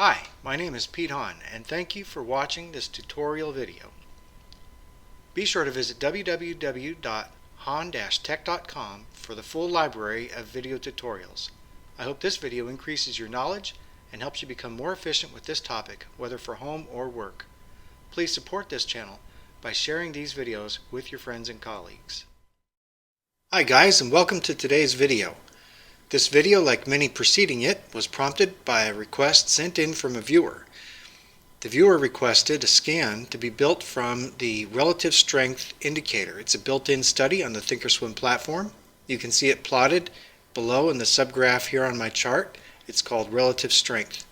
Hi, my name is Pete Hahn, and thank you for watching this tutorial video. Be sure to visit www.hahn-tech.com for the full library of video tutorials. I hope this video increases your knowledge and helps you become more efficient with this topic, whether for home or work. Please support this channel by sharing these videos with your friends and colleagues. Hi guys, and welcome to today's video. This video, like many preceding it, was prompted by a request sent in from a viewer. The viewer requested a scan to be built from the relative strength indicator. It's a built-in study on the Thinkorswim platform. You can see it plotted below in the subgraph here on my chart. It's called relative strength.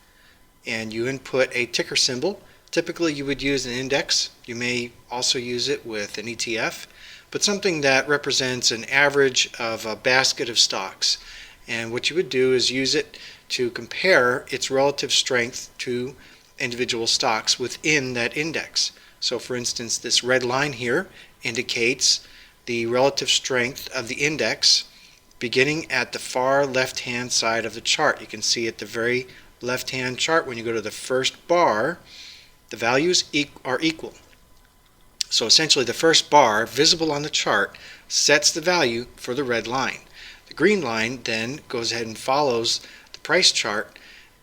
And you input a ticker symbol. Typically you would use an index. You may also use it with an ETF, but something that represents an average of a basket of stocks. And what you would do is use it to compare its relative strength to individual stocks within that index. So for instance, this red line here indicates the relative strength of the index beginning at the far left-hand side of the chart. You can see at the very left-hand chart, when you go to the first bar, the values are equal. So essentially the first bar visible on the chart sets the value for the red line. The green line then goes ahead and follows the price chart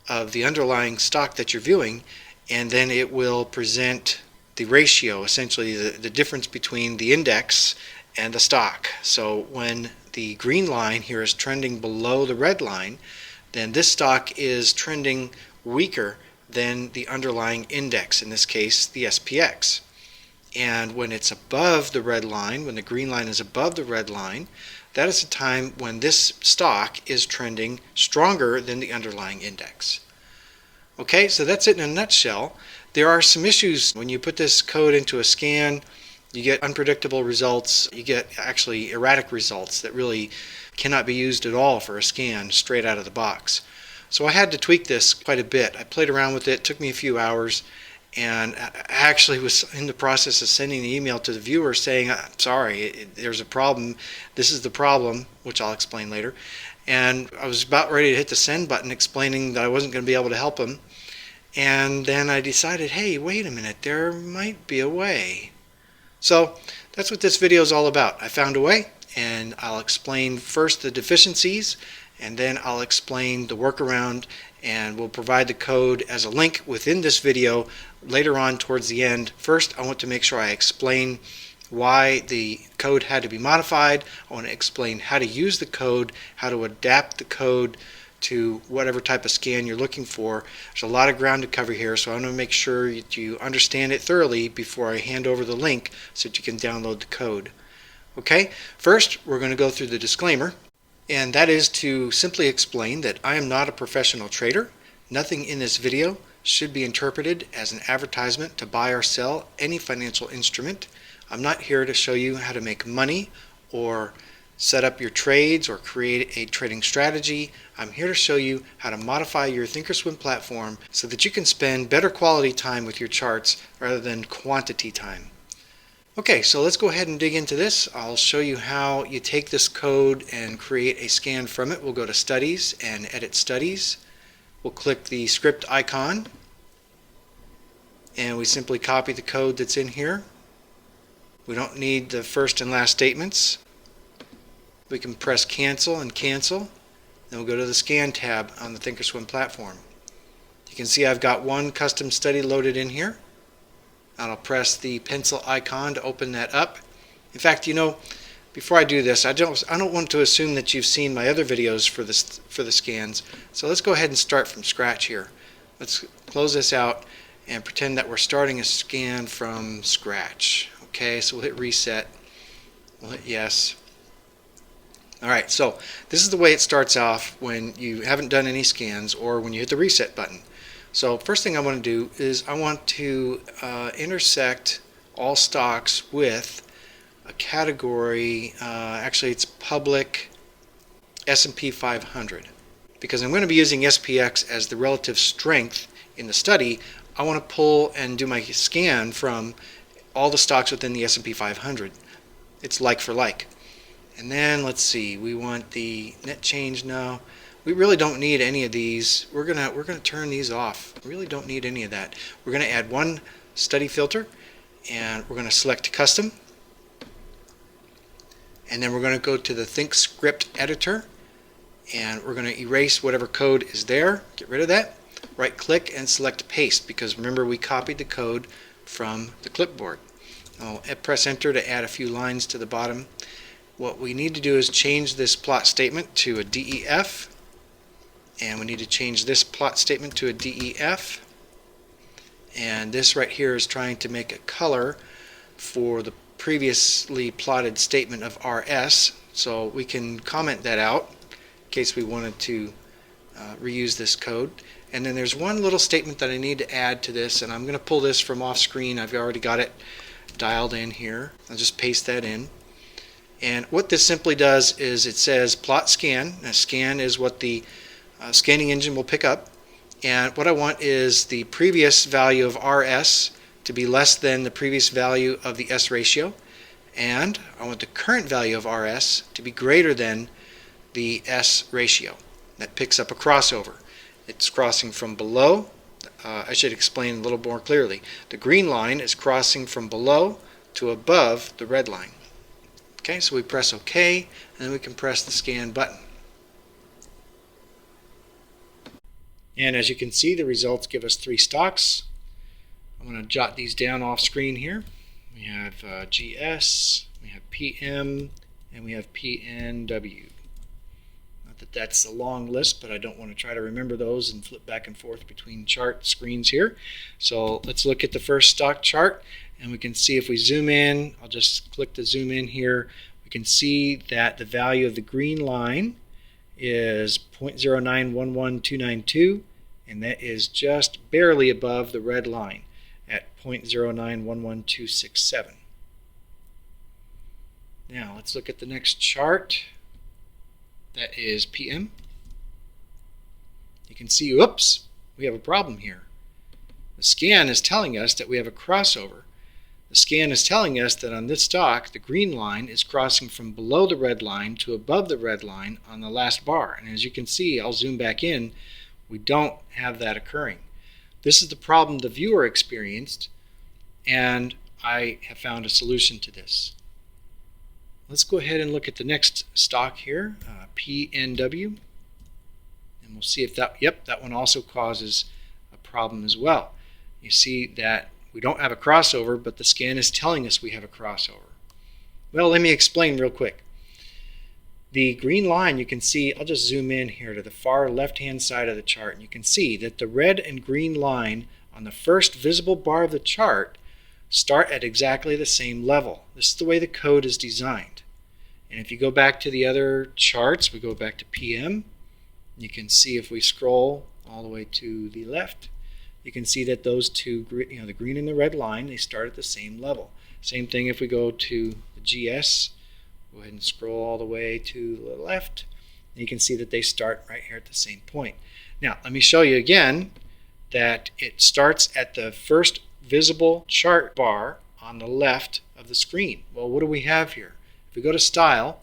of the underlying stock that you're viewing, and then it will present the ratio, essentially the difference between the index and the stock. So when the green line here is trending below the red line, then this stock is trending weaker than the underlying index, in this case the SPX. And when it's above the red line, when the green line is above the red line, that is the time when this stock is trending stronger than the underlying index. Okay, so that's it in a nutshell. There are some issues when you put this code into a scan. You get unpredictable results. You get actually erratic results that really cannot be used at all for a scan straight out of the box. So I had to tweak this quite a bit. I played around with it. It took me a few hours. And I actually was in the process of sending the email to the viewer saying, sorry, there's a problem. This is the problem, which I'll explain later. And I was about ready to hit the send button explaining that I wasn't going to be able to help him. And then I decided, hey, wait a minute, there might be a way. So that's what this video is all about. I found a way, and I'll explain first the deficiencies, and then I'll explain the workaround, and we'll provide the code as a link within this video later on towards the end. First, I want to make sure I explain why the code had to be modified. I want to explain how to use the code, how to adapt the code to whatever type of scan you're looking for. There's a lot of ground to cover here, so I want to make sure that you understand it thoroughly before I hand over the link so that you can download the code. Okay, first we're going to go through the disclaimer. And that is to simply explain that I am not a professional trader. Nothing in this video should be interpreted as an advertisement to buy or sell any financial instrument. I'm not here to show you how to make money or set up your trades or create a trading strategy. I'm here to show you how to modify your Thinkorswim platform so that you can spend better quality time with your charts rather than quantity time. Okay, so let's go ahead and dig into this. I'll show you how you take this code and create a scan from it. We'll go to Studies and Edit Studies. We'll click the script icon, and we simply copy the code that's in here. We don't need the first and last statements. We can press Cancel and Cancel. Then we'll go to the Scan tab on the Thinkorswim platform. You can see I've got one custom study loaded in here. And I'll press the pencil icon to open that up. In fact, before I do this, I don't want to assume that you've seen my other videos for the scans. So let's go ahead and start from scratch here. Let's close this out and pretend that we're starting a scan from scratch. Okay, so we'll hit reset. We'll hit yes. All right, so this is the way it starts off when you haven't done any scans or when you hit the reset button. So first thing I want to do is I want to intersect all stocks with a category, actually it's public S&P 500. Because I'm going to be using SPX as the relative strength in the study, I want to pull and do my scan from all the stocks within the S&P 500. It's like for like. And then let's see, we want the net change now. We really don't need any of these. We're gonna turn these off. We really don't need any of that. We're gonna add one study filter, and we're gonna select custom, and then we're gonna go to the ThinkScript editor, and we're gonna erase whatever code is there. Get rid of that. Right click and select paste, because remember we copied the code from the clipboard. I'll press enter to add a few lines to the bottom. What we need to do is change this plot statement to a DEF, and we need to change this plot statement to a DEF, and this right here is trying to make a color for the previously plotted statement of RS, so we can comment that out in case we wanted to reuse this code. And then there's one little statement that I need to add to this, and I'm going to pull this from off screen. I've already got it dialed in here. I'll just paste that in. And what this simply does is it says plot scan. Now, scan is what the scanning engine will pick up. And what I want is the previous value of RS to be less than the previous value of the S ratio. And I want the current value of RS to be greater than the S ratio. That picks up a crossover. It's crossing from below. I should explain a little more clearly. The green line is crossing from below to above the red line. Okay, so we press OK, and then we can press the scan button. And as you can see, the results give us 3 stocks. I'm going to jot these down off screen here. We have GS, we have PM, and we have PNW. Not that that's a long list, but I don't want to try to remember those and flip back and forth between chart screens here. So let's look at the first stock chart, and we can see if we zoom in, I'll just click the zoom in here, we can see that the value of the green line is 0.0911292, and that is just barely above the red line at 0.0911267. Now let's look at the next chart. That is PM. You can see, whoops, we have a problem here. The scan is telling us that we have a crossover. The scan is telling us that on this stock, the green line is crossing from below the red line to above the red line on the last bar. And as you can see, I'll zoom back in, we don't have that occurring. This is the problem the viewer experienced, and I have found a solution to this. Let's go ahead and look at the next stock here, PNW, and we'll see if that, yep, that one also causes a problem as well. You see that we don't have a crossover, but the scan is telling us we have a crossover. Well, let me explain real quick. The green line, you can see, I'll just zoom in here to the far left-hand side of the chart, and you can see that the red and green line on the first visible bar of the chart start at exactly the same level. This is the way the code is designed. And if you go back to the other charts, we go back to PM, you can see if we scroll all the way to the left, you can see that those two, the green and the red line, they start at the same level. Same thing if we go to the GS, go ahead and scroll all the way to the left, and you can see that they start right here at the same point. Now, let me show you again that it starts at the first visible chart bar on the left of the screen. Well, what do we have here? If we go to Style,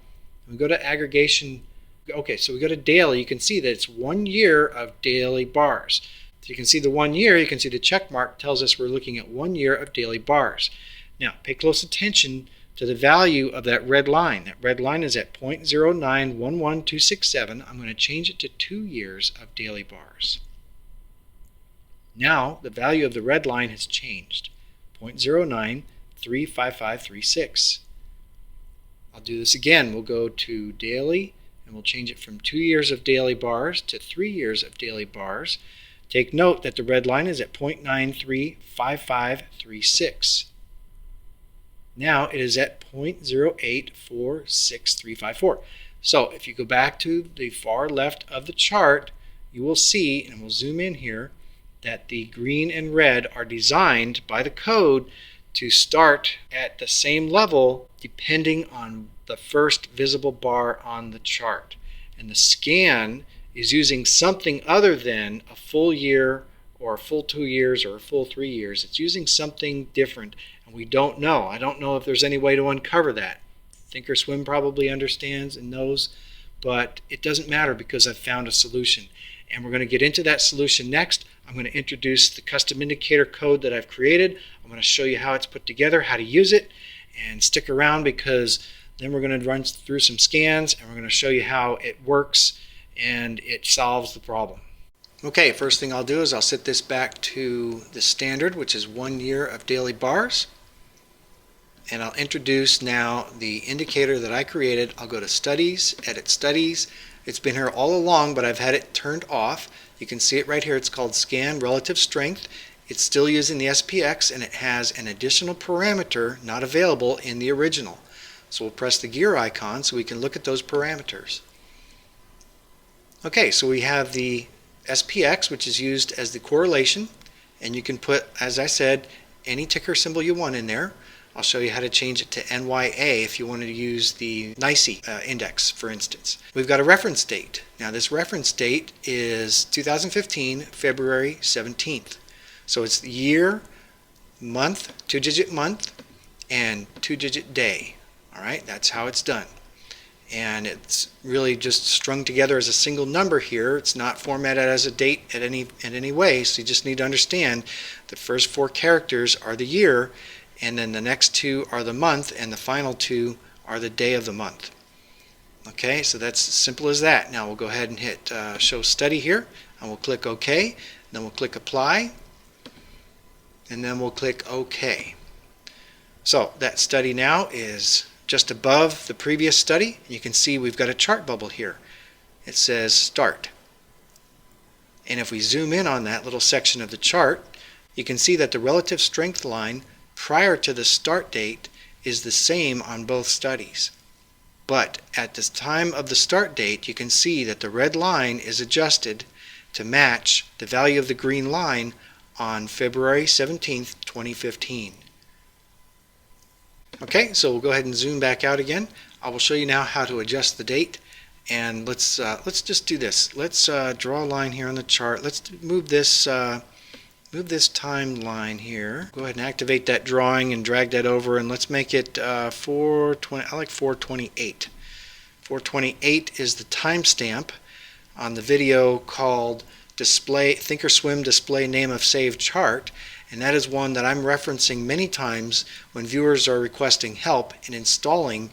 we go to Aggregation, okay, so we go to Daily, you can see that it's 1 year of daily bars. So you can see the 1 year, you can see the check mark tells us we're looking at 1 year of daily bars. Now, pay close attention to the value of that red line. That red line is at 0.0911267. I'm going to change it to 2 years of daily bars. Now, the value of the red line has changed, 0.0935536. I'll do this again. We'll go to daily, and we'll change it from 2 years of daily bars to 3 years of daily bars. Take note that the red line is at 0.935536. Now it is at 0.0846354. So if you go back to the far left of the chart, you will see, and we'll zoom in here, that the green and red are designed by the code to start at the same level depending on the first visible bar on the chart. And the scan is using something other than a full year or a full 2 years or a full 3 years. It's using something different, and we don't know. I don't know if there's any way to uncover that. Thinkorswim probably understands and knows, but it doesn't matter because I've found a solution. And we're going to get into that solution next. I'm going to introduce the custom indicator code that I've created. I'm going to show you how it's put together, how to use it, and stick around because then we're going to run through some scans and we're going to show you how it works and it solves the problem. Okay, first thing I'll do is I'll set this back to the standard, which is 1 year of daily bars. And I'll introduce now the indicator that I created. I'll go to Studies, Edit Studies. It's been here all along, but I've had it turned off. You can see it right here. It's called Scan Relative Strength. It's still using the SPX, and it has an additional parameter not available in the original. So we'll press the gear icon so we can look at those parameters. Okay, so we have the SPX, which is used as the correlation, and you can put, as I said, any ticker symbol you want in there. I'll show you how to change it to NYA if you wanted to use the NYSE index, for instance. We've got a reference date. Now this reference date is 2015, February 17th. So it's the year, month, 2-digit month, and 2-digit day. All right, that's how it's done. And it's really just strung together as a single number here. It's not formatted as a date in any way, so you just need to understand the first 4 characters are the year, and then the next 2 are the month, and the final 2 are the day of the month. Okay, so that's as simple as that. Now we'll go ahead and hit Show Study here, and we'll click OK, then we'll click Apply, and then we'll click OK. So that study now is just above the previous study. You can see we've got a chart bubble here. It says Start. And if we zoom in on that little section of the chart, you can see that the relative strength line prior to the start date is the same on both studies. But at the time of the start date, you can see that the red line is adjusted to match the value of the green line on February 17th, 2015. Okay, so we'll go ahead and zoom back out again. I will show you now how to adjust the date, and let's just do this. Let's draw a line here on the chart. Let's move this timeline here. Go ahead and activate that drawing and drag that over, and let's make it 420. I like 428. 428 is the timestamp on the video called Thinkorswim Display Name of Saved Chart, and that is one that I'm referencing many times when viewers are requesting help in installing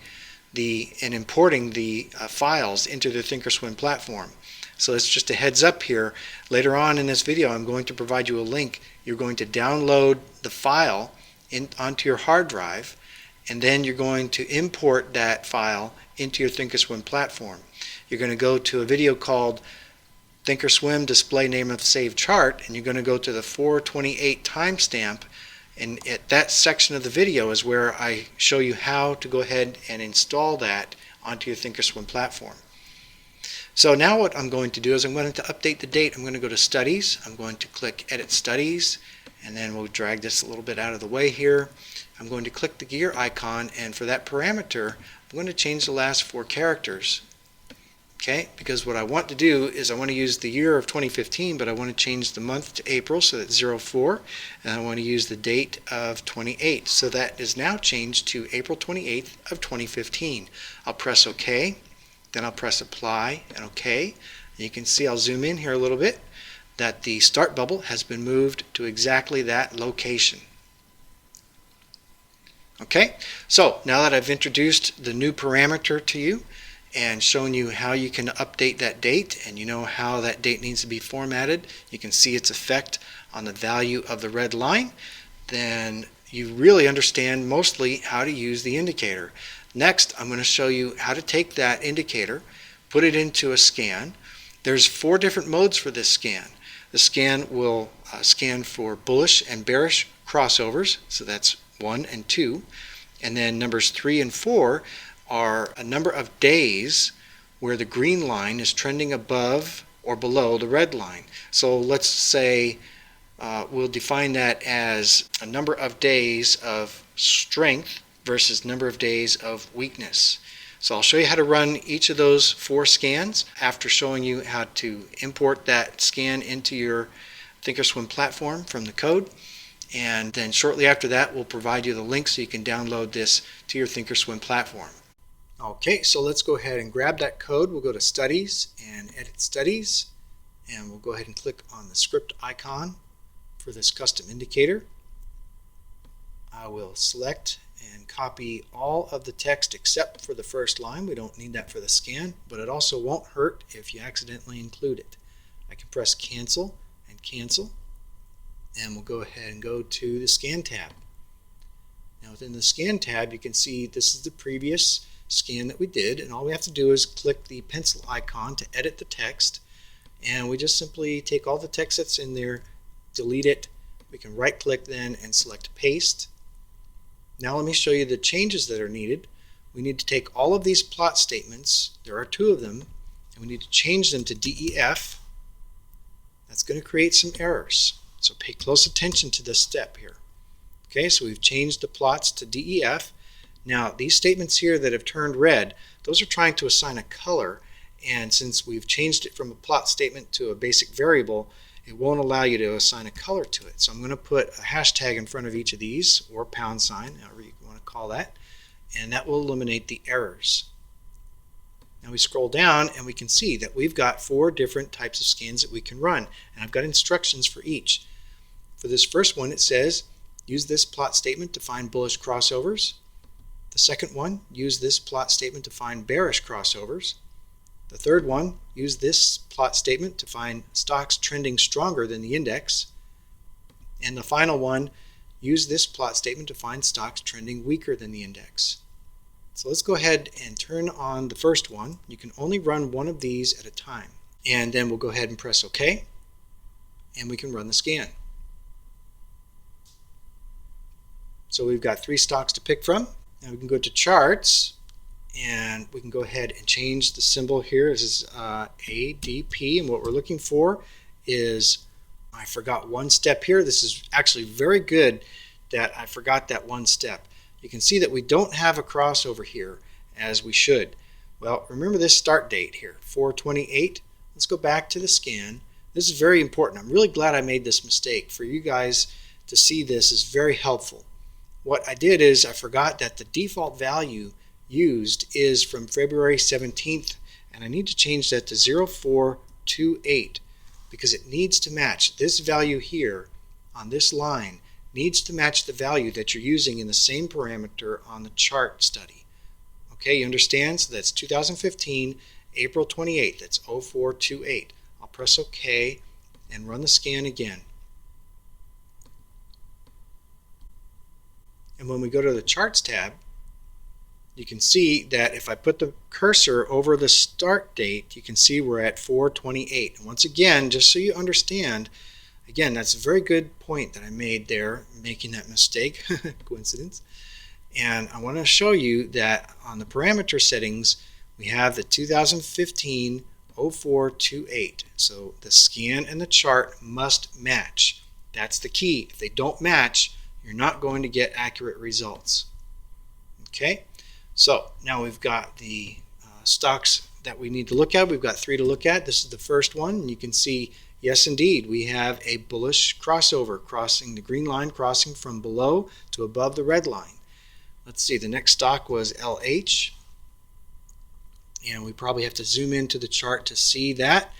and importing the files into their Thinkorswim platform. So it's just a heads up here. Later on in this video, I'm going to provide you a link. You're going to download the file onto your hard drive, and then you're going to import that file into your Thinkorswim platform. You're going to go to a video called Thinkorswim Display Name of Saved Chart, and you're going to go to the 428 timestamp, and at that section of the video is where I show you how to go ahead and install that onto your Thinkorswim platform. So now what I'm going to do is I'm going to update the date. I'm going to go to Studies. I'm going to click Edit Studies, and then we'll drag this a little bit out of the way here. I'm going to click the gear icon, and for that parameter, I'm going to change the last 4 characters. Okay, because what I want to do is I want to use the year of 2015, but I want to change the month to April, so that's 04, and I want to use the date of 28. So that is now changed to April 28th of 2015. I'll press OK. Then I'll press Apply and OK. And you can see, I'll zoom in here a little bit, that the start bubble has been moved to exactly that location. Okay, so now that I've introduced the new parameter to you and shown you how you can update that date, and you know how that date needs to be formatted, you can see its effect on the value of the red line, then you really understand mostly how to use the indicator. Next, I'm going to show you how to take that indicator, put it into a scan. There's 4 different modes for this scan. The scan will scan for bullish and bearish crossovers, so that's 1 and 2. And then numbers 3 and 4 are a number of days where the green line is trending above or below the red line. So let's say we'll define that as a number of days of strength versus number of days of weakness. So I'll show you how to run each of those 4 scans after showing you how to import that scan into your Thinkorswim platform from the code. And then shortly after that, we'll provide you the link so you can download this to your Thinkorswim platform. Okay, so let's go ahead and grab that code. We'll go to Studies and Edit Studies, and we'll go ahead and click on the script icon for this custom indicator. I will select and copy all of the text except for the first line. We don't need that for the scan, but it also won't hurt if you accidentally include it. I can press cancel and cancel, and we'll go ahead and go to the scan tab. Now within the scan tab, you can see this is the previous scan that we did, and all we have to do is click the pencil icon to edit the text, and we just simply take all the text that's in there, delete it. We can right click then and select paste. Now let me show you the changes that are needed. We need to take all of these plot statements, there are 2 of them, and we need to change them to DEF. That's going to create some errors, so pay close attention to this step here. Okay, so we've changed the plots to DEF. Now these statements here that have turned red, those are trying to assign a color, and since we've changed it from a plot statement to a basic variable, it won't allow you to assign a color to it. So I'm going to put a hashtag in front of each of these, or pound sign, however you want to call that, and that will eliminate the errors. Now we scroll down and we can see that we've got 4 different types of scans that we can run, and I've got instructions for each. For this first one, it says use this plot statement to find bullish crossovers. The second one, use this plot statement to find bearish crossovers. The third one, use this plot statement to find stocks trending stronger than the index. And the final one, use this plot statement to find stocks trending weaker than the index. So let's go ahead and turn on the first one. You can only run one of these at a time. And then we'll go ahead and press OK, and we can run the scan. So we've got 3 stocks to pick from. Now we can go to charts, and we can go ahead and change the symbol here. This is ADP, and what we're looking for is, I forgot one step here. This is actually very good that I forgot that one step. You can see that we don't have a crossover here as we should. Well, remember this start date here, 4/28. Let's go back to the scan. This is very important. I'm really glad I made this mistake. For you guys to see this is very helpful. What I did is I forgot that the default value used is from February 17th, and I need to change that to 0428 because it needs to match this value here on this line needs to match the value that you're using in the same parameter on the chart study. Okay, you understand? So that's 2015, April 28th. That's 0428. I'll press OK and run the scan again. And when we go to the Charts tab, you can see that if I put the cursor over the start date, you can see we're at 4/28. And once again, just so you understand, again, that's a very good point that I made there, making that mistake, coincidence. And I want to show you that on the parameter settings, we have the 2015 0428. So the scan and the chart must match. That's the key. If they don't match, you're not going to get accurate results. Okay, so now we've got the stocks that we need to look at. We've got 3 to look at. This is the first one, and you can see, yes indeed, we have a bullish crossover, crossing the green line, crossing from below to above the red line. Let's see, the next stock was LH, and we probably have to zoom into the chart to see that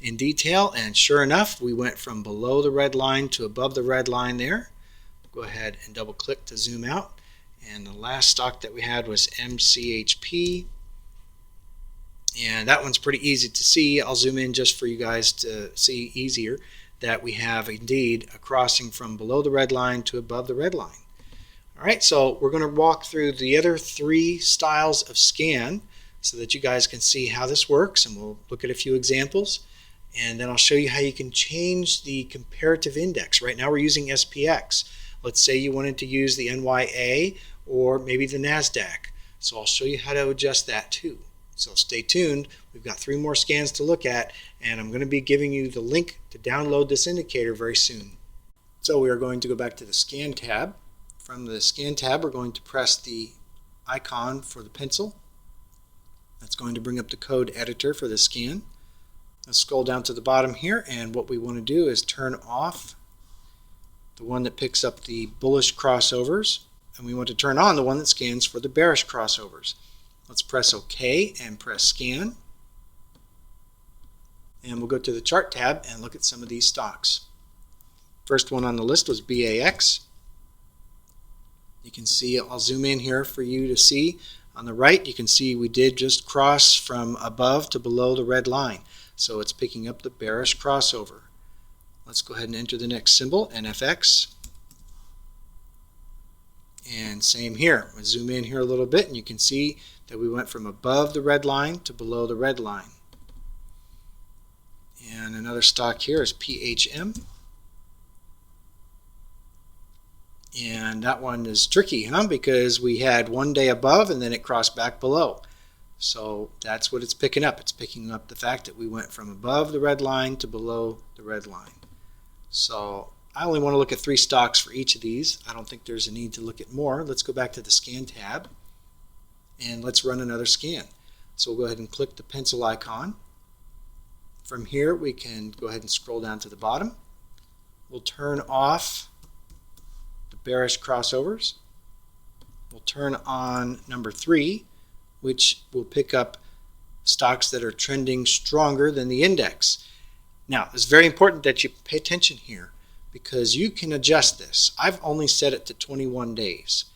in detail, and sure enough, we went from below the red line to above the red line there. Go ahead and double click to zoom out, and the last stock that we had was MCHP, and that one's pretty easy to see. I'll zoom in just for you guys to see easier that we have indeed a crossing from below the red line to above the red line. Alright, so we're going to walk through the other 3 styles of scan so that you guys can see how this works, and we'll look at a few examples, and then I'll show you how you can change the comparative index. Right now we're using SPX. Let's say you wanted to use the NYA or maybe the NASDAQ. So I'll show you how to adjust that too. So stay tuned. We've got 3 more scans to look at, and I'm going to be giving you the link to download this indicator very soon. So we are going to go back to the Scan tab. From the Scan tab, we're going to press the icon for the pencil. That's going to bring up the code editor for the scan. Let's scroll down to the bottom here, and what we want to do is turn off the one that picks up the bullish crossovers, and we want to turn on the one that scans for the bearish crossovers. Let's press OK and press scan. And we'll go to the chart tab and look at some of these stocks. First one on the list was BAX. You can see, I'll zoom in here for you to see. On the right, you can see we did just cross from above to below the red line. So it's picking up the bearish crossover. Let's go ahead and enter the next symbol, NFX. And same here. We'll zoom in here a little bit and you can see that we went from above the red line to below the red line. And another stock here is PHM. And that one is tricky, huh? Because we had one day above and then it crossed back below. So that's what it's picking up. It's picking up the fact that we went from above the red line to below the red line. So I only want to look at 3 stocks for each of these. I don't think there's a need to look at more. Let's go back to the scan tab and let's run another scan. So we'll go ahead and click the pencil icon. From here we can go ahead and scroll down to the bottom. We'll turn off the bearish crossovers. We'll turn on number 3, which will pick up stocks that are trending stronger than the index. Now, it's very important that you pay attention here because you can adjust this. I've only set it to 21 days.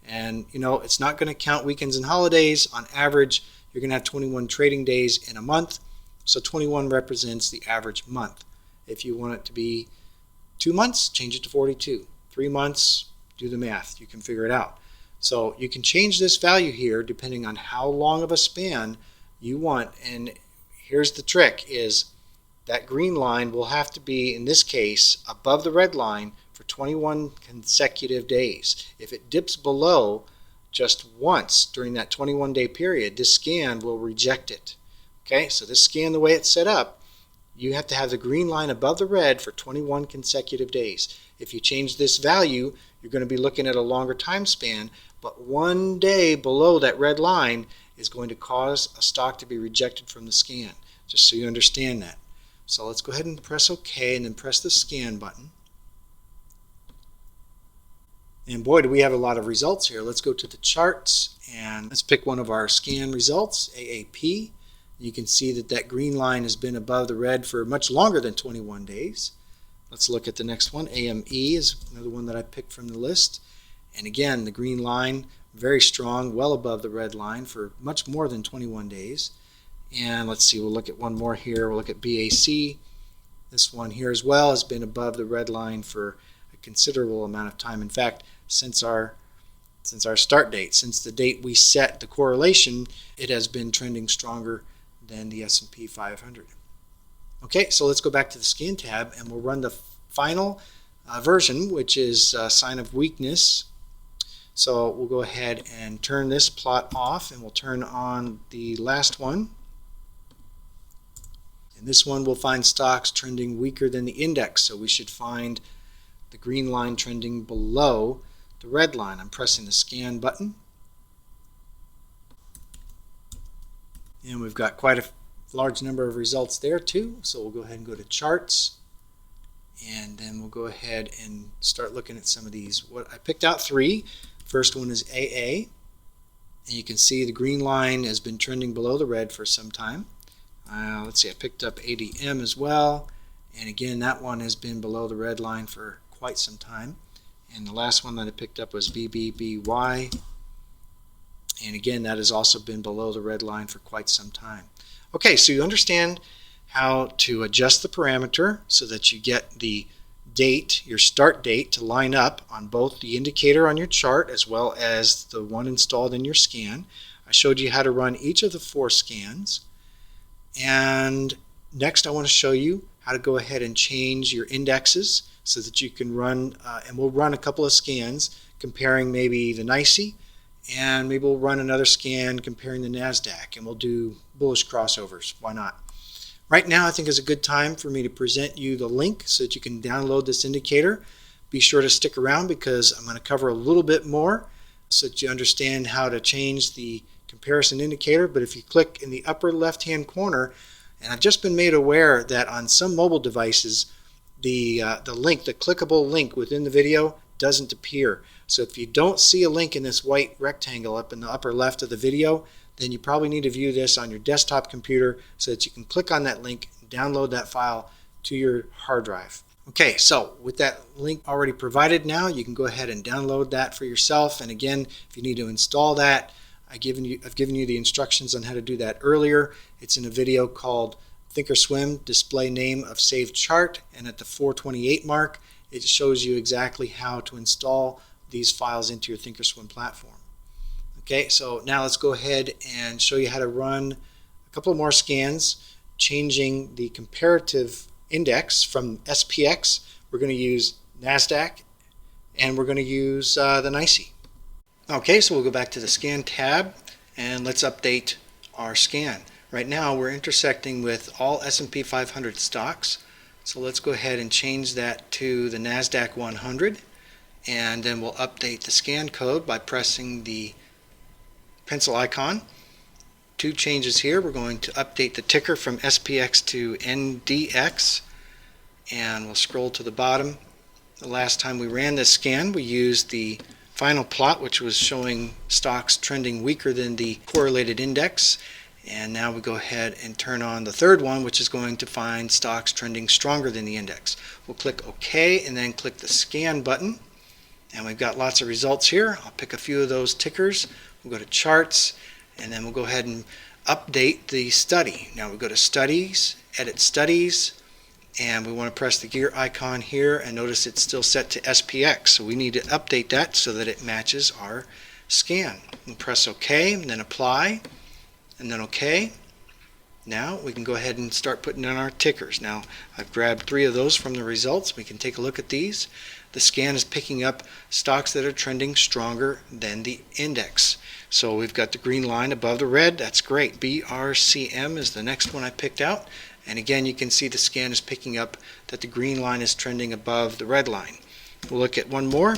And, you know, it's not going to count weekends and holidays. On average, you're going to have 21 trading days in a month. So 21 represents the average month. If you want it to be 2 months, change it to 42. 3 months, do the math. You can figure it out. So you can change this value here depending on how long of a span you want. And here's the trick is that green line will have to be, in this case, above the red line for 21 consecutive days. If it dips below just once during that 21-day period, this scan will reject it. Okay, so this scan, the way it's set up, you have to have the green line above the red for 21 consecutive days. If you change this value, you're going to be looking at a longer time span, but 1 day below that red line is going to cause a stock to be rejected from the scan, just so you understand that. So let's go ahead and press OK and then press the scan button. And boy, do we have a lot of results here. Let's go to the charts and let's pick one of our scan results, AAP. You can see that that green line has been above the red for much longer than 21 days. Let's look at the next one. AME is another one that I picked from the list. And again, the green line, very strong, well above the red line for much more than 21 days. And let's see, we'll look at one more here. We'll look at BAC. This one here as well has been above the red line for a considerable amount of time. In fact, since our start date, since the date we set the correlation, it has been trending stronger than the S&P 500. Okay, so let's go back to the scan tab and we'll run the final version, which is a sign of weakness. So we'll go ahead and turn this plot off and we'll turn on the last one. In this one we'll find stocks trending weaker than the index, so we should find the green line trending below the red line. I'm pressing the scan button. And we've got quite a large number of results there too, so we'll go ahead and go to charts. And then we'll go ahead and start looking at some of these. I picked out 3. First one is AA. And you can see the green line has been trending below the red for some time. Let's see, I picked up ADM as well. And again, that one has been below the red line for quite some time. And the last one that I picked up was VBBY. And again, that has also been below the red line for quite some time. Okay, so you understand how to adjust the parameter so that you get the date, your start date, to line up on both the indicator on your chart as well as the one installed in your scan. I showed you how to run each of the 4 scans. And next I want to show you how to go ahead and change your indexes so that you can run, and we'll run a couple of scans comparing maybe the NYSE, and maybe we'll run another scan comparing the NASDAQ, and we'll do bullish crossovers. Why not? Right now I think is a good time for me to present you the link so that you can download this indicator. Be sure to stick around because I'm going to cover a little bit more so that you understand how to change the comparison indicator. But if you click in the upper left hand corner, and I've just been made aware that on some mobile devices the link, the clickable link within the video doesn't appear. So if you don't see a link in this white rectangle up in the upper left of the video, then you probably need to view this on your desktop computer so that you can click on that link and download that file to your hard drive. Okay, so with that link already provided now, you can go ahead and download that for yourself. And again, if you need to install that, I've given you the instructions on how to do that earlier. It's in a video called Thinkorswim Display Name of Saved Chart, and at the 428 mark, it shows you exactly how to install these files into your Thinkorswim platform. Okay, so now let's go ahead and show you how to run a couple of more scans, changing the comparative index from SPX. We're going to use NASDAQ, and we're going to use the NYSE. Okay, so we'll go back to the Scan tab, and let's update our scan. Right now, we're intersecting with all S&P 500 stocks, so let's go ahead and change that to the NASDAQ 100, and then we'll update the scan code by pressing the pencil icon. Two changes here. We're going to update the ticker from SPX to NDX, and we'll scroll to the bottom. The last time we ran this scan, we used the final plot, which was showing stocks trending weaker than the correlated index, and now we go ahead and turn on the third one, which is going to find stocks trending stronger than the index. We'll click OK and then click the scan button, and we've got lots of results here. I'll pick a few of those tickers. We'll go to charts, and then we'll go ahead and update the study. Now we go to studies, edit studies, and we want to press the gear icon here, and notice it's still set to SPX, so we need to update that so that it matches our scan. We'll press OK and then apply, and then OK. Now we can go ahead and start putting in our tickers. Now I've grabbed 3 of those from the results. We can take a look at these. The scan is picking up stocks that are trending stronger than the index. So we've got the green line above the red. That's great. BRCM is the next one I picked out. And again, you can see the scan is picking up that the green line is trending above the red line. We'll look at one more.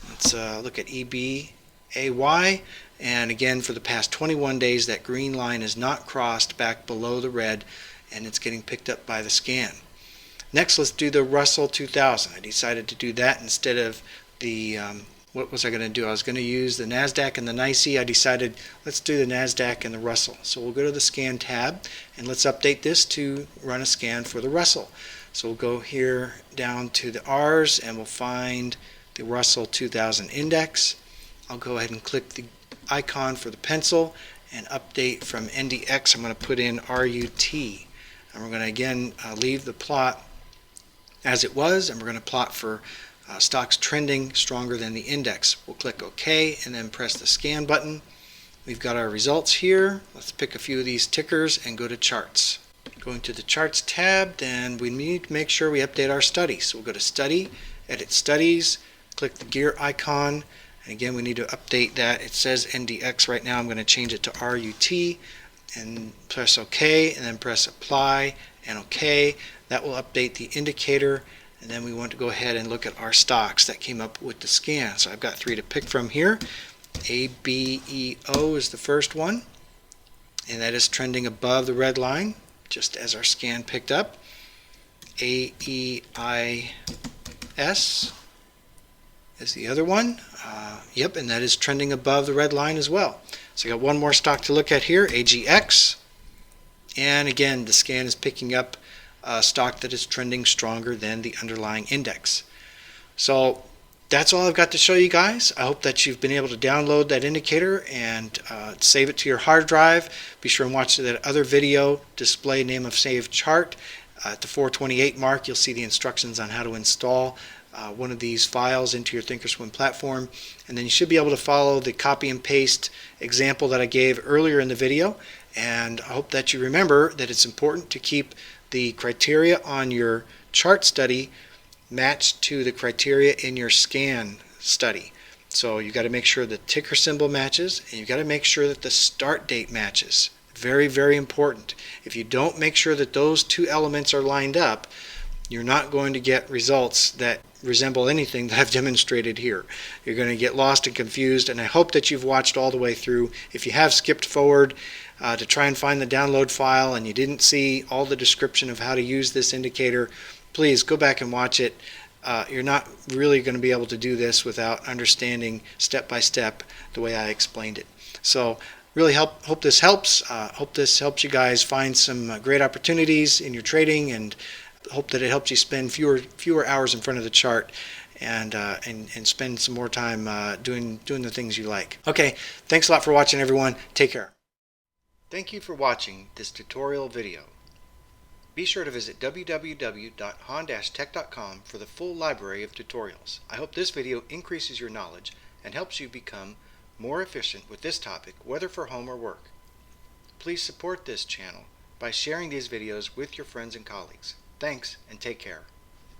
Let's look at EBAY. And again, for the past 21 days, that green line is not crossed back below the red, and it's getting picked up by the scan. Next, let's do the Russell 2000. I decided to do that instead of the, what was I going to do? I was going to use the NASDAQ and the NYSE. I decided let's do the NASDAQ and the Russell. So we'll go to the Scan tab, and let's update this to run a scan for the Russell. So we'll go here down to the R's, and we'll find the Russell 2000 index. I'll go ahead and click the icon for the pencil and update from NDX. I'm going to put in RUT. And we're going to again leave the plot as it was, and we're going to plot for stocks trending stronger than the index. We'll click OK and then press the scan button. We've got our results here. Let's pick a few of these tickers and go to charts. Going to the charts tab, then we need to make sure we update our study. So we'll go to study, edit studies, click the gear icon, and again we need to update that. It says NDX right now. I'm going to change it to RUT and press OK and then press apply and OK. That will update the indicator, and then we want to go ahead and look at our stocks that came up with the scan. So I've got 3 to pick from here. ABEO is the first one, and that is trending above the red line, just as our scan picked up. AEIS is the other one. Yep, and that is trending above the red line as well. So I got one more stock to look at here, AGX. And again, the scan is picking up a stock that is trending stronger than the underlying index. So that's all I've got to show you guys. I hope that you've been able to download that indicator and save it to your hard drive. Be sure and watch that other video, Display Name of Saved Chart. At the 428 mark, you'll see the instructions on how to install one of these files into your Thinkorswim platform, and then you should be able to follow the copy and paste example that I gave earlier in the video. And I hope that you remember that it's important to keep the criteria on your chart study matched to the criteria in your scan study. So you got to make sure the ticker symbol matches, and you got to make sure that the start date matches. Very, very important. If you don't make sure that those 2 elements are lined up, you're not going to get results that resemble anything that I've demonstrated here. You're going to get lost and confused, and I hope that you've watched all the way through. If you have skipped forward to try and find the download file and you didn't see all the description of how to use this indicator, please go back and watch it. You're not really going to be able to do this without understanding step by step the way I explained it. So Really hope this helps. Hope this helps you guys find some great opportunities in your trading, and hope that it helps you spend fewer hours in front of the chart, and spend some more time doing the things you like. Okay, thanks a lot for watching, everyone. Take care. Thank you for watching this tutorial video. Be sure to visit www.hahn-tech.com for the full library of tutorials. I hope this video increases your knowledge and helps you become more efficient with this topic, whether for home or work. Please support this channel by sharing these videos with your friends and colleagues. Thanks, and take care.